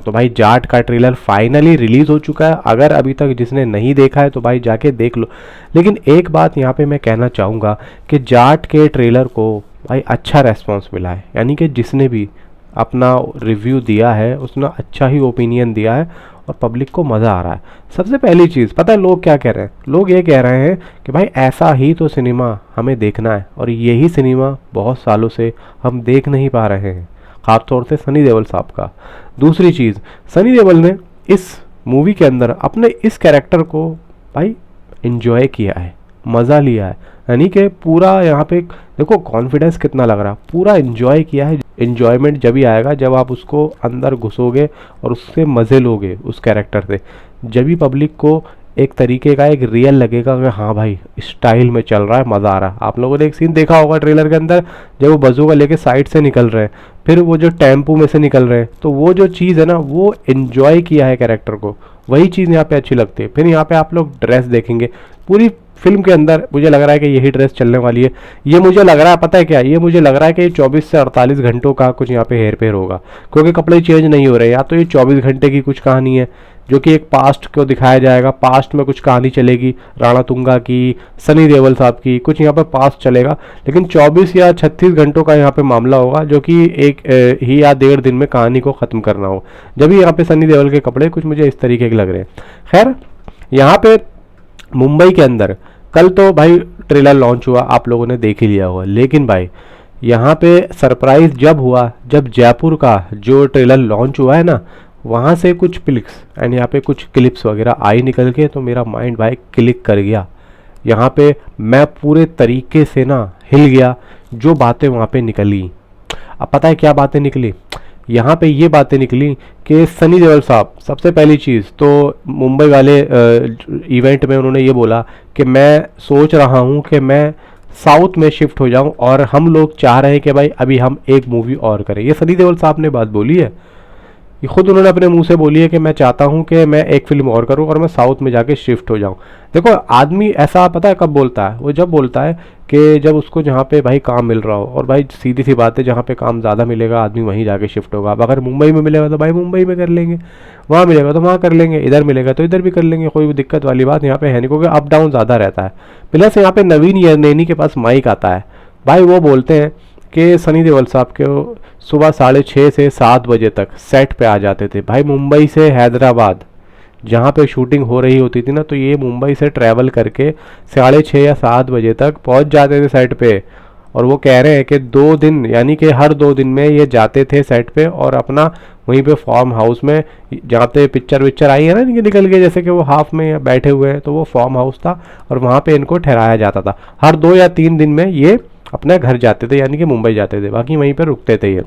तो भाई जाट का ट्रेलर फाइनली रिलीज़ हो चुका है। अगर अभी तक जिसने नहीं देखा है तो भाई जाके देख लो। लेकिन एक बात यहाँ पे मैं कहना चाहूँगा कि जाट के ट्रेलर को भाई अच्छा रेस्पॉन्स मिला है, यानी कि जिसने भी अपना रिव्यू दिया है उसने अच्छा ही ओपिनियन दिया है और पब्लिक को मज़ा आ रहा है। सबसे पहली चीज़ पता है लोग क्या कह रहे हैं? लोग ये कह रहे हैं कि भाई ऐसा ही तो सिनेमा हमें देखना है और यही सिनेमा बहुत सालों से हम देख नहीं पा रहे हैं, खासतौर से सनी देओल साहब का। दूसरी चीज़, सनी देओल ने इस मूवी के अंदर अपने इस कैरेक्टर को भाई इन्जॉय किया है, मज़ा लिया है, यानी कि पूरा यहाँ पे देखो कॉन्फिडेंस कितना लग रहा, पूरा इन्जॉय किया है। इन्जॉयमेंट जब ही आएगा जब आप उसको अंदर घुसोगे और उससे मज़े लोगे उस कैरेक्टर से, जब भी पब्लिक को एक तरीके का एक रियल लगेगा कि हाँ भाई स्टाइल में चल रहा है, मज़ा आ रहा है। आप लोगों ने एक सीन देखा होगा ट्रेलर के अंदर, जब वो बजूका लेके साइड से निकल रहे हैं, फिर वो जो टेम्पो में से निकल रहे हैं, तो वो जो चीज़ है ना वो इन्जॉय किया है कैरेक्टर को, वही चीज़ यहाँ पे अच्छी लगती है। फिर यहाँ पे आप लोग ड्रेस देखेंगे, पूरी फिल्म के अंदर मुझे लग रहा है कि यही ड्रेस चलने वाली है। ये मुझे लग रहा है पता है क्या, ये मुझे लग रहा है कि 24 से 48 घंटों का कुछ यहाँ पे हेर फेर होगा, क्योंकि कपड़े चेंज नहीं हो रहे। या तो ये 24 घंटे की कुछ कहानी है जो कि एक पास्ट को दिखाया जाएगा, पास्ट में कुछ कहानी चलेगी राणा तुंगा की, सनी देओल साहब की, कुछ यहाँ पे पास्ट चलेगा। लेकिन 24 या 36 घंटों का यहाँ पे मामला होगा जो कि एक ही या 1.5 दिन में कहानी को ख़त्म करना हो। जब भी यहाँ पे सनी देओल के कपड़े कुछ मुझे इस तरीके के लग रहे हैं। खैर यहाँ पे मुंबई के अंदर कल तो भाई ट्रेलर लॉन्च हुआ, आप लोगों ने देख ही लिया होगा। लेकिन भाई यहाँ पे सरप्राइज जब हुआ, जब जयपुर का जो ट्रेलर लॉन्च हुआ है ना, वहाँ से कुछ पिक्स एंड यहाँ पे कुछ क्लिप्स वगैरह आई निकल के, तो मेरा माइंड भाई क्लिक कर गया। यहाँ पे मैं पूरे तरीके से ना हिल गया, जो बातें वहाँ पे निकली। अब पता है क्या बातें निकली? यहाँ पे ये बातें निकली कि सनी देओल साहब, सबसे पहली चीज़ तो मुंबई वाले इवेंट में उन्होंने ये बोला कि मैं सोच रहा हूँ कि मैं साउथ में शिफ्ट हो जाऊँ और हम लोग चाह रहे हैं कि भाई अभी हम एक मूवी और करें। ये सनी देओल साहब ने बात बोली है, ये खुद उन्होंने अपने मुंह से बोली है कि मैं चाहता हूं कि मैं एक फिल्म और करूं और मैं साउथ में जाके शिफ्ट हो जाऊं। देखो आदमी ऐसा पता है कब बोलता है? वो जब बोलता है कि जब उसको जहाँ पे भाई काम मिल रहा हो। और भाई सीधी सी बात है, जहाँ पे काम ज़्यादा मिलेगा आदमी वहीं जाके शिफ्ट होगा। अब अगर मुंबई में मिलेगा तो भाई मुंबई में कर लेंगे, वहाँ मिलेगा तो वहाँ कर लेंगे, इधर मिलेगा तो इधर भी कर लेंगे, कोई दिक्कत वाली बात यहाँ पे है नहीं, क्योंकि अप डाउन ज़्यादा रहता है। प्लस यहाँ पे नवीन यरनैनी के पास माइक आता है भाई, वो बोलते हैं कि सनी देओल साहब के सुबह 6:30 से 7 बजे तक सेट पे आ जाते थे। भाई मुंबई से हैदराबाद जहाँ पे शूटिंग हो रही होती थी ना, तो ये मुंबई से ट्रैवल करके 6:30 या 7 बजे तक पहुँच जाते थे सेट पे। और वो कह रहे हैं कि 2 दिन, यानी कि हर 2 दिन में ये जाते थे सेट पे और अपना वहीं पे फार्म हाउस में, जहाँ पे पिक्चर विक्चर आई है ना इनकी निकल के, जैसे कि वो हाफ में बैठे हुए हैं, तो वो फार्म हाउस था और वहाँ पे इनको ठहराया जाता था। हर 2 या 3 दिन में ये अपने घर जाते थे, यानी कि मुंबई जाते थे, बाकी वहीं पर रुकते थे ये।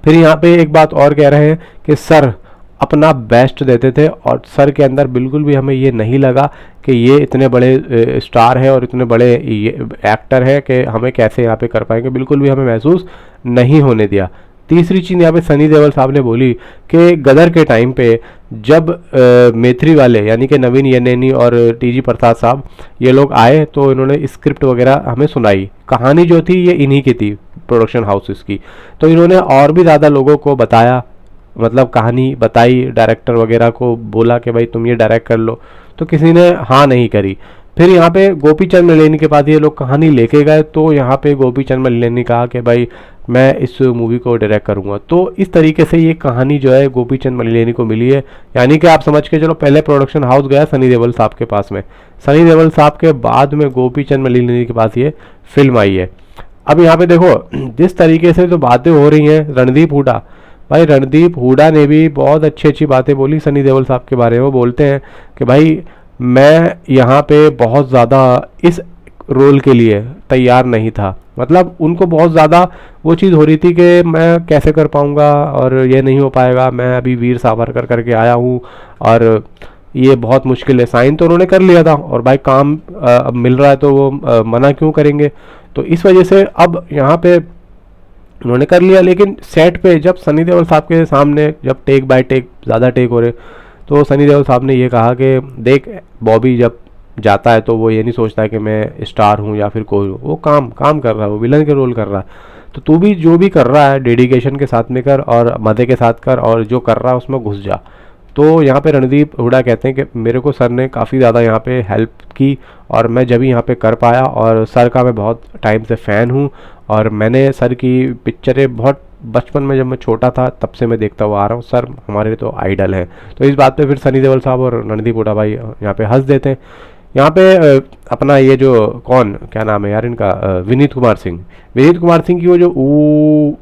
फिर यहाँ पे एक बात और कह रहे हैं कि सर अपना बेस्ट देते थे और सर के अंदर बिल्कुल भी हमें ये नहीं लगा कि ये इतने बड़े स्टार है और इतने बड़े एक्टर है कि हमें कैसे यहाँ पे कर पाएंगे, बिल्कुल भी हमें महसूस नहीं होने दिया। तीसरी चीज़ यहाँ पे सनी देओल साहब ने बोली कि गदर के टाइम पे जब मेथरी वाले यानी कि नवीन यरनैनी और टीजी प्रसाद साहब ये लोग आए तो इन्होंने स्क्रिप्ट वगैरह हमें सुनाई। कहानी जो थी ये इन्हीं की थी, प्रोडक्शन हाउसेस की। तो इन्होंने और भी ज़्यादा लोगों को बताया, मतलब कहानी बताई, डायरेक्टर वगैरह को बोला कि भाई तुम ये डायरेक्ट कर लो, तो किसी ने हाँ नहीं करी। फिर यहाँ पे गोपी चंद मलिनी के पास ये लोग कहानी लेके गए, तो यहाँ पे गोपी चंद मलिनी ने कहा कि भाई मैं इस मूवी को डायरेक्ट करूँगा। तो इस तरीके से ये कहानी जो है गोपी चंद मलिनी को मिली है। यानी कि आप समझ के चलो पहले प्रोडक्शन हाउस गया सनी देओल साहब के पास में, सनी देओल साहब के बाद में गोपी चंद मलिनी के पास ये फिल्म आई है। अब यहाँ पे देखो जिस तरीके से जो बातें हो रही हैं, रणदीप हुडा, भाई रणदीप हुडा ने भी बहुत अच्छी अच्छी बातें बोली सनी देओल साहब के बारे में। वो बोलते हैं कि भाई मैं यहाँ पे बहुत ज़्यादा इस रोल के लिए तैयार नहीं था, मतलब उनको बहुत ज़्यादा वो चीज़ हो रही थी कि मैं कैसे कर पाऊँगा और ये नहीं हो पाएगा, मैं अभी वीर सावरकर करके आया हूँ और ये बहुत मुश्किल है। साइन तो उन्होंने कर लिया था और भाई काम अब मिल रहा है तो वो मना क्यों करेंगे। तो इस वजह से अब यहाँ पे उन्होंने कर लिया। लेकिन सेट पे जब सनी देओल साहब के सामने जब टेक बाय टेक ज़्यादा टेक हो रहे, तो सनी देओल साहब ने ये कहा कि देख बॉबी जब जाता है तो वो ये नहीं सोचता है कि मैं स्टार हूँ या फिर कोई हूँ, वो काम कर रहा है, वो विलन के रोल कर रहा है। तो तू भी जो भी कर रहा है डेडिकेशन के साथ में कर और मज़े के साथ कर, और जो कर रहा है उसमें घुस जा। तो यहाँ पे रणदीप हुडा कहते हैं कि मेरे को सर ने काफ़ी ज़्यादा यहाँ पे हेल्प की, और मैं जब भी यहाँ पे कर पाया, और सर का मैं बहुत टाइम से फ़ैन हूँ, और मैंने सर की पिक्चरें बहुत बचपन में जब मैं छोटा था तब से मैं देखता हुआ आ रहा हूँ, सर हमारे तो आइडल हैं। तो इस बात पे फिर सनी देओल साहब और रणदीप हुडा भाई यहाँ पे हंस देते हैं। यहाँ पे अपना ये जो कौन क्या नाम है यार इनका, विनीत कुमार सिंह, विनीत कुमार सिंह की वो जो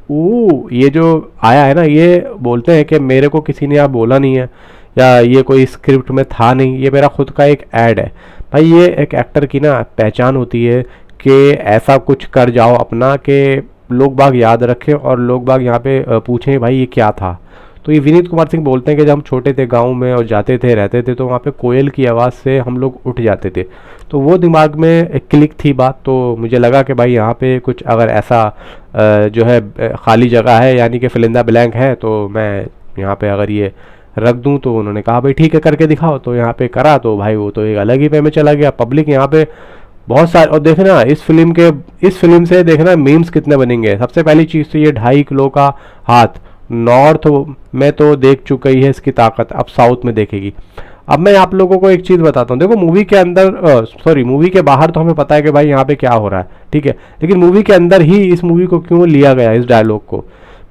ऊ ये जो आया है ना, ये बोलते हैं कि मेरे को किसी ने यहाँ बोला नहीं है, या ये कोई स्क्रिप्ट में था नहीं, ये मेरा खुद का एक ऐड है। भाई ये एक एक्टर की ना पहचान होती है कि ऐसा कुछ कर जाओ अपना कि लोग बाग याद रखें और लोग बाग यहाँ पे पूछें भाई ये क्या था। तो ये विनीत कुमार सिंह बोलते हैं कि जब हम छोटे थे गांव में और जाते थे रहते थे तो वहाँ पे कोयल की आवाज़ से हम लोग उठ जाते थे, तो वो दिमाग में एक क्लिक थी बात। तो मुझे लगा कि भाई यहाँ पे कुछ अगर ऐसा जो है खाली जगह है, यानी कि फिलिंदा ब्लैंक है, तो मैं यहाँ पे अगर ये रख दूँ। तो उन्होंने कहा भाई ठीक है करके दिखाओ, तो यहाँ पे करा, तो भाई वो तो एक अलग ही पे में चला गया। पब्लिक यहाँ पे बहुत सारे, और देखना इस फिल्म से देखना मीम्स कितने बनेंगे। सबसे पहली चीज़ तो ये 2.5 किलो का हाथ नॉर्थ में तो देख चुकी है इसकी ताकत, अब साउथ में देखेगी। अब मैं आप लोगों को एक चीज़ बताता हूँ, देखो मूवी के अंदर मूवी के बाहर तो हमें पता है कि भाई यहाँ पे क्या हो रहा है, ठीक है, लेकिन मूवी के अंदर ही इस मूवी को क्यों लिया गया इस डायलॉग को।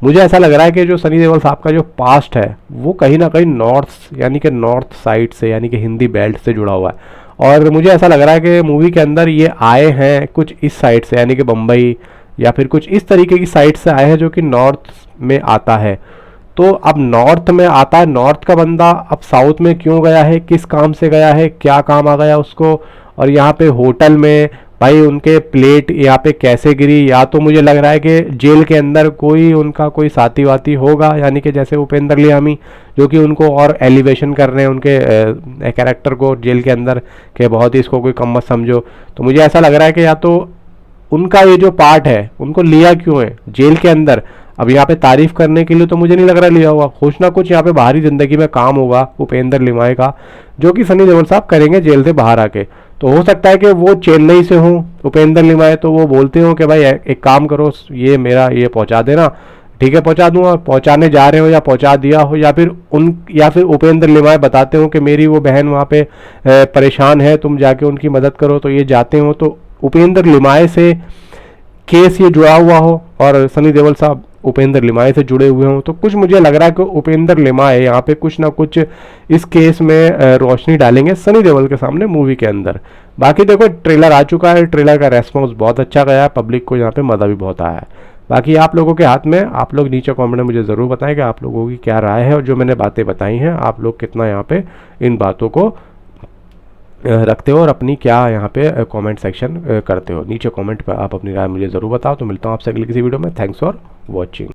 मुझे ऐसा लग रहा है कि जो सनी देओल साहब का जो पास्ट है वो कहीं ना कहीं नॉर्थ यानी कि नॉर्थ साइड से यानी कि हिंदी बेल्ट से जुड़ा हुआ है, और मुझे ऐसा लग रहा है कि मूवी के अंदर ये आए हैं कुछ इस साइड से, यानी कि बम्बई या फिर कुछ इस तरीके की साइड से आए हैं जो कि नॉर्थ में आता है। तो अब नॉर्थ में आता है, नॉर्थ का बंदा अब साउथ में क्यों गया है, किस काम से गया है, क्या काम आ गया उसको, और यहाँ पे होटल में भाई उनके प्लेट यहाँ पे कैसे गिरी। या तो मुझे लग रहा है कि जेल के अंदर कोई उनका कोई साथी वाती होगा, यानी कि जैसे उपेंद्र लियामी जो कि उनको और एलिवेशन कर रहे हैं उनके कैरेक्टर को जेल के अंदर, कि बहुत ही इसको कोई कम मत समझो। तो मुझे ऐसा लग रहा है कि या तो उनका ये जो पार्ट है उनको लिया क्यों है जेल के अंदर, अब यहाँ पे तारीफ करने के लिए तो मुझे नहीं लग रहा लिया हुआ, कुछ ना कुछ यहाँ पे बाहरी जिंदगी में काम होगा उपेंद्र लिमाय का, जो कि सनी देओल साहब करेंगे जेल से बाहर आके। तो हो सकता है कि वो चेन्नई से हो उपेंद्र लिमाय, तो वो बोलते हो कि भाई एक काम करो ये मेरा ये पहुंचा देना, ठीक है पहुंचा दूंगा, पहुंचाने जा रहे हो या पहुंचा दिया हो, या फिर उपेंद्र लिमाय बताते हो कि मेरी वो बहन वहाँ पे परेशान है, तुम जाके उनकी मदद करो, तो ये जाते हो, तो उपेंद्र लिमाय से केस ये जुड़ा हुआ हो और सनी देओल साहब उपेंद्र लिमाय से जुड़े हुए हों। तो कुछ मुझे लग रहा है कि उपेंद्र लिमाय यहाँ पे कुछ ना कुछ इस केस में रोशनी डालेंगे सनी देओल के सामने मूवी के अंदर। बाकी देखो ट्रेलर आ चुका है, ट्रेलर का रेस्पॉन्स बहुत अच्छा गया है, पब्लिक को यहाँ पे मज़ा भी बहुत आया है। बाकी आप लोगों के हाथ में, आप लोग नीचे कमेंट में मुझे ज़रूर बताएं कि आप लोगों की क्या राय है, और जो मैंने बातें बताई हैं आप लोग कितना यहाँ पे इन बातों को रखते हो और अपनी क्या यहाँ पे कमेंट सेक्शन करते हो। नीचे कमेंट पर आप अपनी राय मुझे ज़रूर बताओ। तो मिलता हूँ आपसे अगली किसी वीडियो में। Thanks for watching.